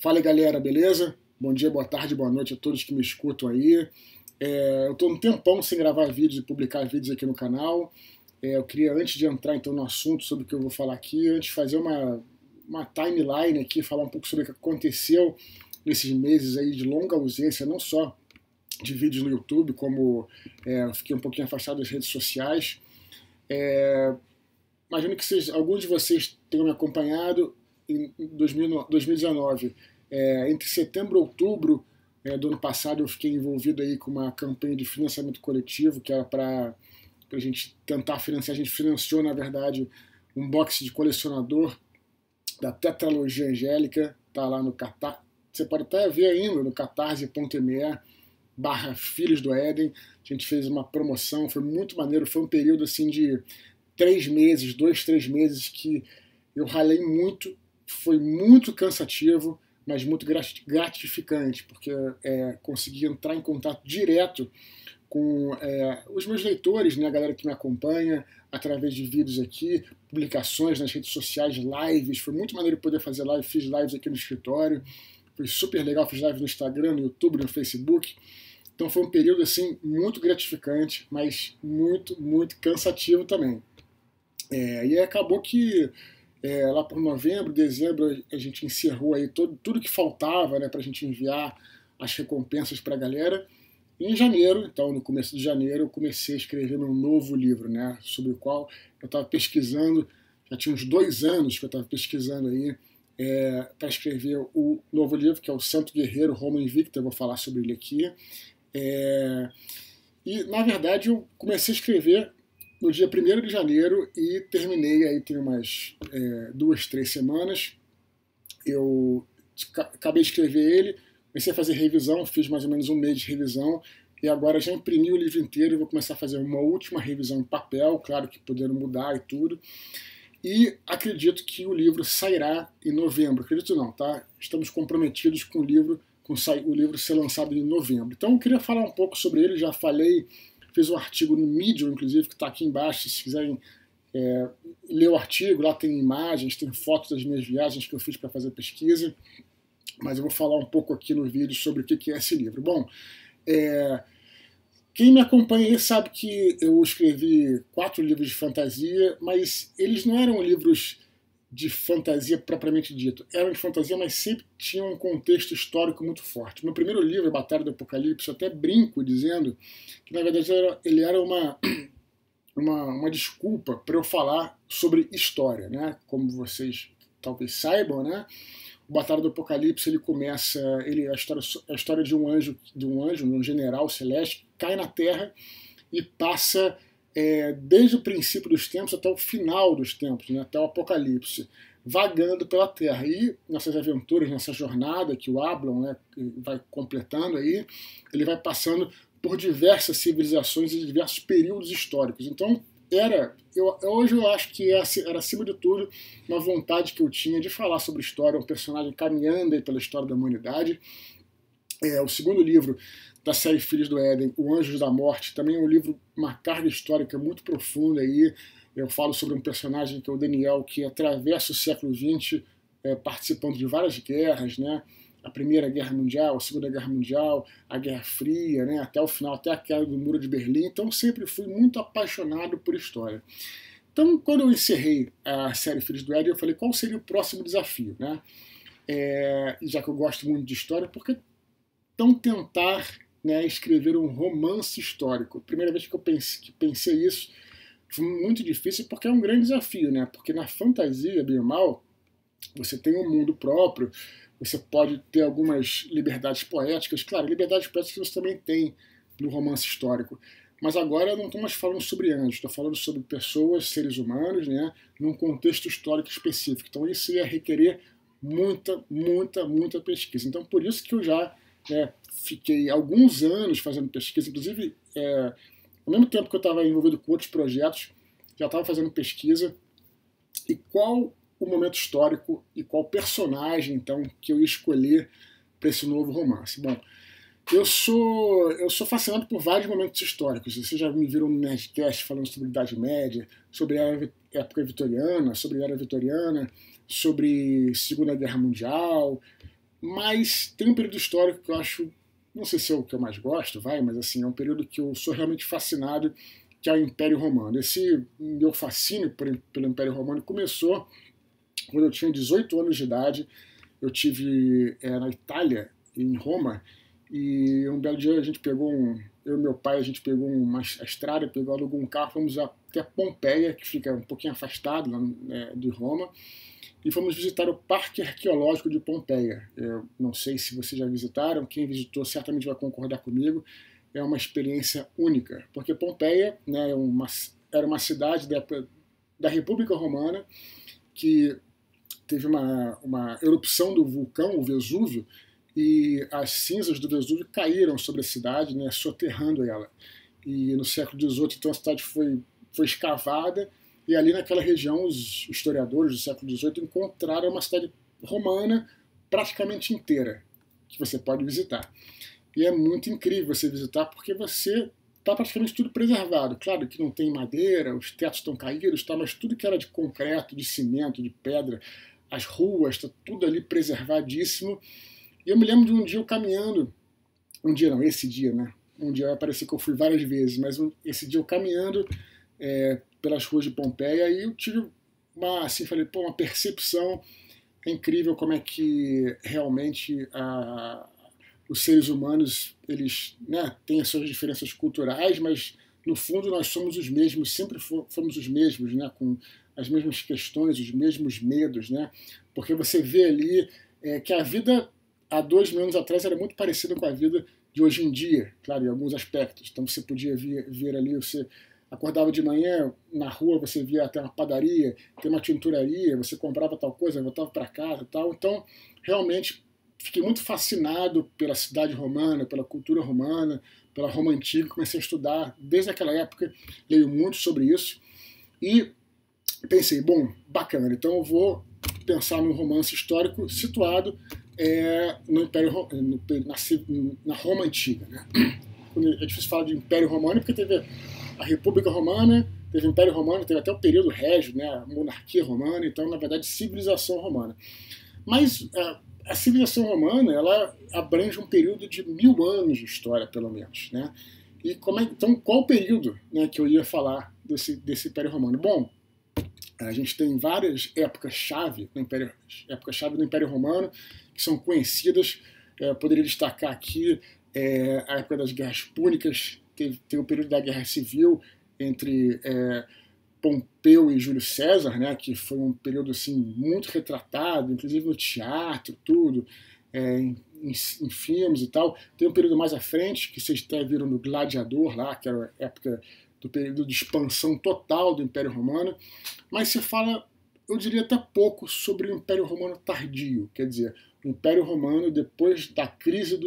Fala aí, galera, beleza? Bom dia, boa tarde, boa noite a todos que me escutam aí. Eu estou um tempão sem gravar vídeos e publicar vídeos aqui no canal. Eu queria, antes de entrar então no assunto sobre o que eu vou falar aqui, antes fazer uma timeline aqui, falar um pouco sobre o que aconteceu nesses meses aí de longa ausência, não só de vídeos no YouTube, como eu fiquei um pouquinho afastado das redes sociais. Imagino que alguns de vocês tenham me acompanhado em 2019. Entre setembro e outubro do ano passado eu fiquei envolvido aí com uma campanha de financiamento coletivo que era para a gente tentar financiar. A gente financiou, na verdade, um box de colecionador da Tetralogia Angélica, tá lá no Catarse. Você pode até ver ainda no catarse.me/Filhos do Éden. A gente fez uma promoção, foi muito maneiro, foi um período assim de 3 meses, 2, 3 meses que eu ralei muito, foi muito cansativo, mas muito gratificante, porque consegui entrar em contato direto com os meus leitores, né, a galera que me acompanha através de vídeos aqui, publicações nas redes sociais, lives. Foi muito maneiro poder fazer live, fiz lives aqui no escritório, foi super legal, fiz live no Instagram, no YouTube, no Facebook. Então foi um período assim muito gratificante, mas muito, muito cansativo também. E acabou que lá por novembro, dezembro, a gente encerrou aí tudo que faltava, né, para a gente enviar as recompensas para a galera. E em janeiro, então no começo de janeiro, eu comecei a escrever meu novo livro, né, sobre o qual eu estava pesquisando, já tinha uns 2 anos que eu estava pesquisando aí para escrever o novo livro, que é o Santo Guerreiro Roma Invicta. Eu vou falar sobre ele aqui. E na verdade eu comecei a escrever no dia 1º de janeiro e terminei aí tem umas 2, 3 semanas. Eu acabei de escrever ele, comecei a fazer revisão, fiz mais ou menos um mês de revisão e agora já imprimi o livro inteiro e vou começar a fazer uma última revisão em papel, claro que podendo mudar e tudo. E acredito que o livro sairá em novembro. Acredito não, tá? Estamos comprometidos com o livro ser lançado em novembro. Então eu queria falar um pouco sobre ele, já falei, fiz um artigo no Medium, inclusive, que está aqui embaixo, se quiserem ler o artigo, lá tem imagens, tem fotos das minhas viagens que eu fiz para fazer pesquisa, mas eu vou falar um pouco aqui no vídeo sobre o que é esse livro. Bom, quem me acompanha aí sabe que eu escrevi 4 livros de fantasia, mas eles não eram livros de fantasia propriamente dito. Eram de fantasia, mas sempre tinham um contexto histórico muito forte. Meu primeiro livro, A Batalha do Apocalipse, eu até brinco dizendo que, na verdade, ele era uma desculpa para eu falar sobre história, né? Como vocês talvez saibam, né? O Batalha do Apocalipse, ele começa, a história de um anjo, de um general celeste que cai na Terra e passa desde o princípio dos tempos até o final dos tempos, né, até o Apocalipse, vagando pela Terra. E nessas aventuras, nessa jornada que o Ablon, né, vai completando aí, ele vai passando por diversas civilizações e diversos períodos históricos. Então, hoje eu acho que era, acima de tudo, uma vontade que eu tinha de falar sobre história, um personagem caminhando aí pela história da humanidade. O segundo livro da série Filhos do Éden, O Anjos da Morte, também é um livro, uma carga histórica muito profunda aí. Eu falo sobre um personagem que é o Daniel, que atravessa o século XX, participando de várias guerras, né? A Primeira Guerra Mundial, a Segunda Guerra Mundial, a Guerra Fria, né? Até o final, até a queda do Muro de Berlim. Então sempre fui muito apaixonado por história. Então, quando eu encerrei a série Filhos do Éden, eu falei qual seria o próximo desafio, né? Já que eu gosto muito de história, por que não tentar, né, escrever um romance histórico? Primeira vez que eu pensei isso, foi muito difícil porque é um grande desafio, né? Porque na fantasia, bem ou mal, você tem um mundo próprio, você pode ter algumas liberdades poéticas. Claro, liberdades poéticas você também tem no romance histórico. Mas agora eu não estou mais falando sobre anjos, estou falando sobre pessoas, seres humanos, né, num contexto histórico específico. Então isso ia requerer muita, muita, muita pesquisa. Então por isso que eu já fiquei alguns anos fazendo pesquisa, inclusive ao mesmo tempo que eu estava envolvido com outros projetos, já estava fazendo pesquisa. E qual o momento histórico e qual personagem, então, que eu ia escolher para esse novo romance? Bom, eu sou fascinado por vários momentos históricos. Vocês já me viram no Nerdcast falando sobre Idade Média, sobre a época vitoriana, sobre Segunda Guerra Mundial. Mas tem um período histórico que eu acho, não sei se é o que eu mais gosto, mas assim, é um período que eu sou realmente fascinado, que é o Império Romano. Esse meu fascínio pelo Império Romano começou quando eu tinha 18 anos de idade. Eu tive na Itália, em Roma, e um belo dia a gente pegou eu e meu pai, a gente pegou uma estrada, alugou um carro, fomos até Pompeia, que fica um pouquinho afastado de Roma, e fomos visitar o Parque Arqueológico de Pompeia. Eu não sei se vocês já visitaram, quem visitou certamente vai concordar comigo, é uma experiência única, porque Pompeia, né, era uma cidade da República Romana que teve uma erupção do vulcão, o Vesúvio, e as cinzas do Vesúvio caíram sobre a cidade, né, soterrando ela. E no século XVIII, então, a cidade foi escavada, e ali naquela região os historiadores do século XVIII encontraram uma cidade romana praticamente inteira, que você pode visitar. E é muito incrível você visitar, porque você está praticamente tudo preservado. Claro que não tem madeira, os tetos estão caídos, tá, mas tudo que era de concreto, de cimento, de pedra, as ruas, está tudo ali preservadíssimo. E eu me lembro de um dia eu caminhando, um dia não, esse dia, né? Um dia vai parecer que eu fui várias vezes, mas esse dia eu caminhando pelas ruas de Pompeia, e eu tive assim, falei, pô, uma percepção incrível como é que realmente os seres humanos, eles, né, têm as suas diferenças culturais, mas no fundo nós somos os mesmos, sempre fomos os mesmos, né, com as mesmas questões, os mesmos medos, né, porque você vê ali que a vida há 2.000 anos atrás era muito parecida com a vida de hoje em dia, claro, em alguns aspectos. Então você podia ver ali, você acordava de manhã, na rua você via até uma padaria, tem uma tinturaria, você comprava tal coisa, voltava para casa e tal. Então, realmente, fiquei muito fascinado pela cidade romana, pela cultura romana, pela Roma Antiga. Comecei a estudar desde aquela época, leio muito sobre isso. E pensei, bom, bacana, então eu vou pensar num romance histórico situado no Império, na Roma Antiga. Né? É difícil falar de Império Romano porque teve a República Romana, teve o Império Romano, teve até o período régio, né, a monarquia romana, então, na verdade, civilização romana. Mas a civilização romana, ela abrange um período de 1.000 anos de história, pelo menos. Né? E então, qual o período, né, que eu ia falar desse Império Romano? Bom, a gente tem várias épocas-chave do Império Romano, que são conhecidas. Poderia destacar aqui a época das Guerras Púnicas, tem o período da Guerra Civil entre Pompeu e Júlio César, né, que foi um período assim, muito retratado, inclusive no teatro, tudo, em filmes e tal. Tem um período mais à frente, que vocês até viram no Gladiador, lá, que era a época do período de expansão total do Império Romano, mas se fala, eu diria até pouco, sobre o Império Romano tardio, quer dizer, o Império Romano depois da crise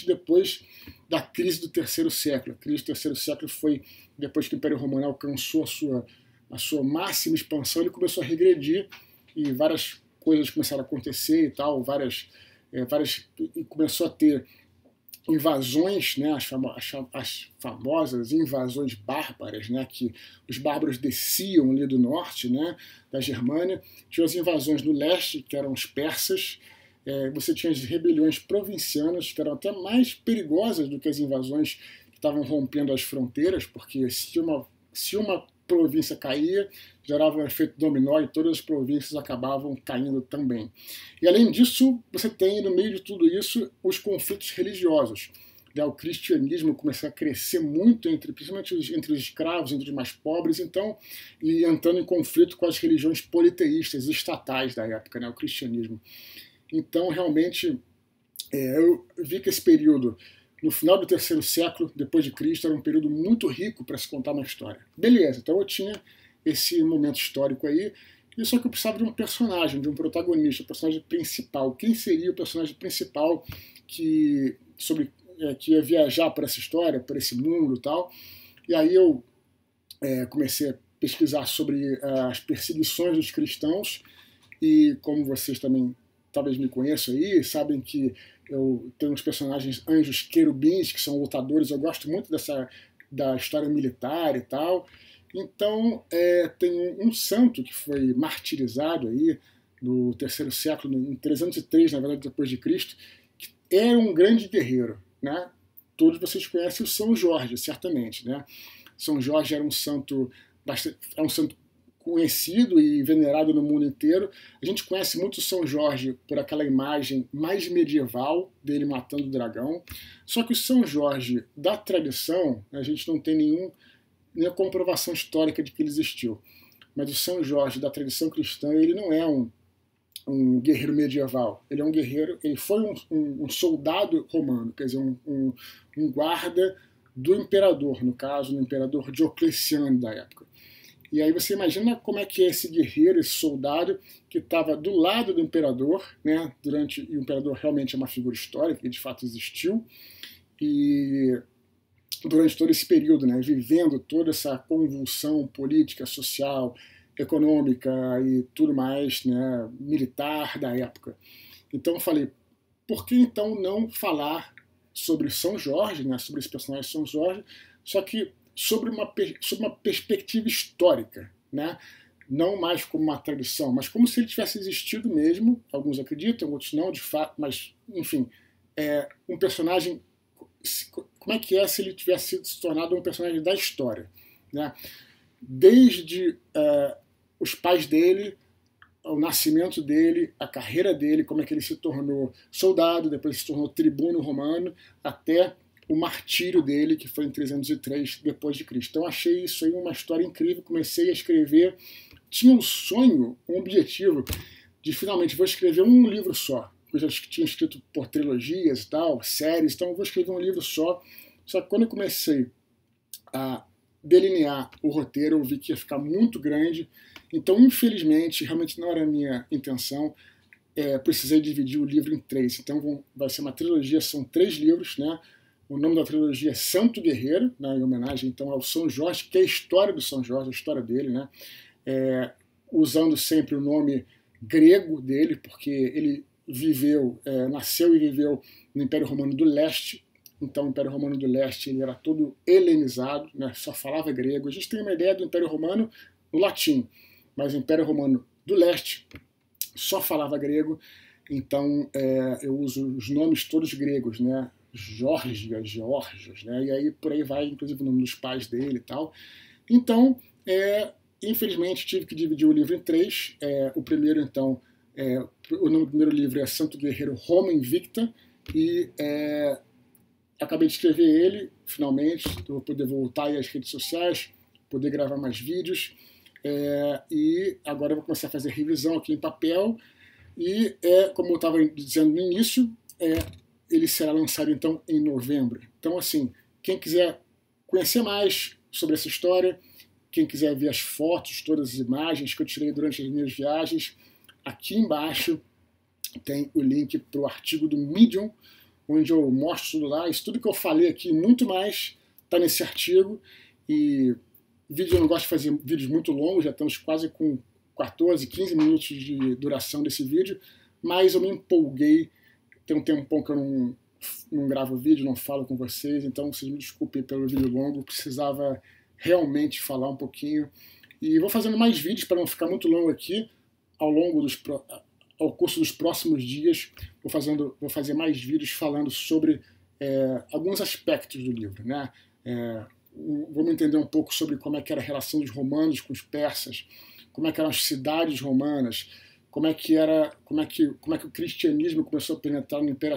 depois da crise do terceiro século. A crise do terceiro século foi depois que o Império Romano alcançou a sua máxima expansão, ele começou a regredir e várias coisas começaram a acontecer e tal, e começou a ter invasões, né, as famosas invasões bárbaras, né, que os bárbaros desciam ali do norte, né, da Germânia. Tinha as invasões no leste, que eram os persas. Você tinha as rebeliões provincianas, que eram até mais perigosas do que as invasões que estavam rompendo as fronteiras, porque se uma província caía, gerava um efeito dominó e todas as províncias acabavam caindo também. E além disso, você tem no meio de tudo isso os conflitos religiosos. O cristianismo começou a crescer muito, principalmente entre os escravos, entre os mais pobres, então, e entrando em conflito com as religiões politeístas estatais da época, né, o cristianismo. Então, realmente, eu vi que esse período, no final do terceiro século depois de Cristo, era um período muito rico para se contar uma história. Beleza, então eu tinha esse momento histórico aí, e só que eu precisava de um personagem, de um protagonista, um personagem principal. Quem seria o personagem principal que ia viajar por essa história, por esse mundo e tal? E aí eu comecei a pesquisar sobre as perseguições dos cristãos, e como vocês também talvez me conheçam aí, sabem que eu tenho uns personagens anjos querubins, que são lutadores, eu gosto muito da história militar e tal. Então, tem um santo que foi martirizado aí no terceiro século, em 303, na verdade, depois de Cristo, que era um grande guerreiro, né? Todos vocês conhecem o São Jorge, certamente, né? São Jorge era um santo conhecido e venerado no mundo inteiro. A gente conhece muito o São Jorge por aquela imagem mais medieval dele matando o dragão. Só que o São Jorge da tradição, a gente não tem nenhuma comprovação histórica de que ele existiu. Mas o São Jorge da tradição cristã, ele não é um guerreiro medieval. Ele é um guerreiro, ele foi um soldado romano, quer dizer, um guarda do imperador, no caso, do imperador Diocleciano da época. E aí você imagina como é que é esse guerreiro, esse soldado que estava do lado do imperador, né? E o imperador realmente é uma figura histórica, que de fato existiu, e durante todo esse período, né? Vivendo toda essa convulsão política, social, econômica e tudo mais, né? Militar da época. Então eu falei, por que então não falar sobre São Jorge, né? Sobre esse personagem São Jorge, só que sobre uma perspectiva histórica, né? Não mais como uma tradição, mas como se ele tivesse existido mesmo. Alguns acreditam, outros não, de fato, mas, enfim, um personagem. Como é que é se ele tivesse se tornado um personagem da história, né? Desde os pais dele, o nascimento dele, a carreira dele, como é que ele se tornou soldado, depois se tornou tribuno romano, até o martírio dele, que foi em 303 depois de Cristo. Então achei isso aí uma história incrível, comecei a escrever, tinha um sonho, um objetivo de finalmente vou escrever um livro só. Eu já tinha escrito por trilogias e tal, séries, então eu vou escrever um livro só. Só que quando eu comecei a delinear o roteiro, eu vi que ia ficar muito grande. Então, infelizmente, realmente não era a minha intenção. Precisei dividir o livro em 3. Então vai ser uma trilogia, são 3 livros, né? O nome da trilogia é Santo Guerreiro, né, em homenagem então ao São Jorge, que é a história do São Jorge, a história dele, né? Usando sempre o nome grego dele, porque ele nasceu e viveu no Império Romano do Leste. Então o Império Romano do Leste ele era todo helenizado, né, só falava grego. A gente tem uma ideia do Império Romano no latim, mas o Império Romano do Leste só falava grego. Então eu uso os nomes todos gregos, né? Geórgios, né? E aí por aí vai, inclusive o nome dos pais dele e tal. Então, infelizmente, tive que dividir o livro em 3. O primeiro, então, o nome do primeiro livro é Santo Guerreiro Roma Invicta, e acabei de escrever ele, finalmente. Vou poder voltar aí às redes sociais, poder gravar mais vídeos, e agora eu vou começar a fazer revisão aqui em papel, e como eu estava dizendo no início, ele será lançado então em novembro. Então, assim, quem quiser conhecer mais sobre essa história, quem quiser ver as fotos, todas as imagens que eu tirei durante as minhas viagens, aqui embaixo tem o link para o artigo do Medium, onde eu mostro tudo lá. Isso tudo que eu falei aqui, muito mais, está nesse artigo. E vídeo, eu não gosto de fazer vídeos muito longos, já estamos quase com 14, 15 minutos de duração desse vídeo, mas eu me empolguei. Tem um tempão que eu não gravo vídeo, não falo com vocês, então vocês me desculpem pelo vídeo longo, precisava realmente falar um pouquinho. E vou fazendo mais vídeos para não ficar muito longo aqui. Ao curso dos próximos dias, vou fazer mais vídeos falando sobre alguns aspectos do livro, né? Vamos entender um pouco sobre como é que era a relação dos romanos com os persas, como é que eram as cidades romanas, como é que o cristianismo começou a penetrar no império,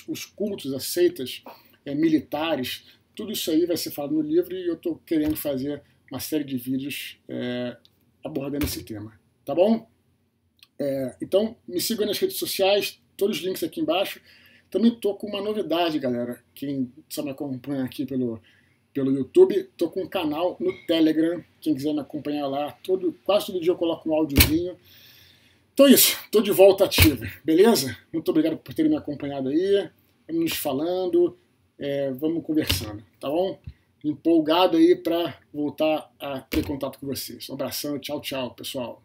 os cultos, as seitas militares. Tudo isso aí vai ser falado no livro, e eu estou querendo fazer uma série de vídeos abordando esse tema. Tá bom? Então, me sigam nas redes sociais, todos os links aqui embaixo. Também estou com uma novidade, galera. Quem só me acompanha aqui pelo YouTube, estou com um canal no Telegram. Quem quiser me acompanhar lá, quase todo dia eu coloco um áudiozinho. Então é isso, estou de volta ativo, beleza? Muito obrigado por terem me acompanhado aí. Vamos nos falando, vamos conversando, tá bom? Empolgado aí para voltar a ter contato com vocês. Um abração, tchau, tchau, pessoal.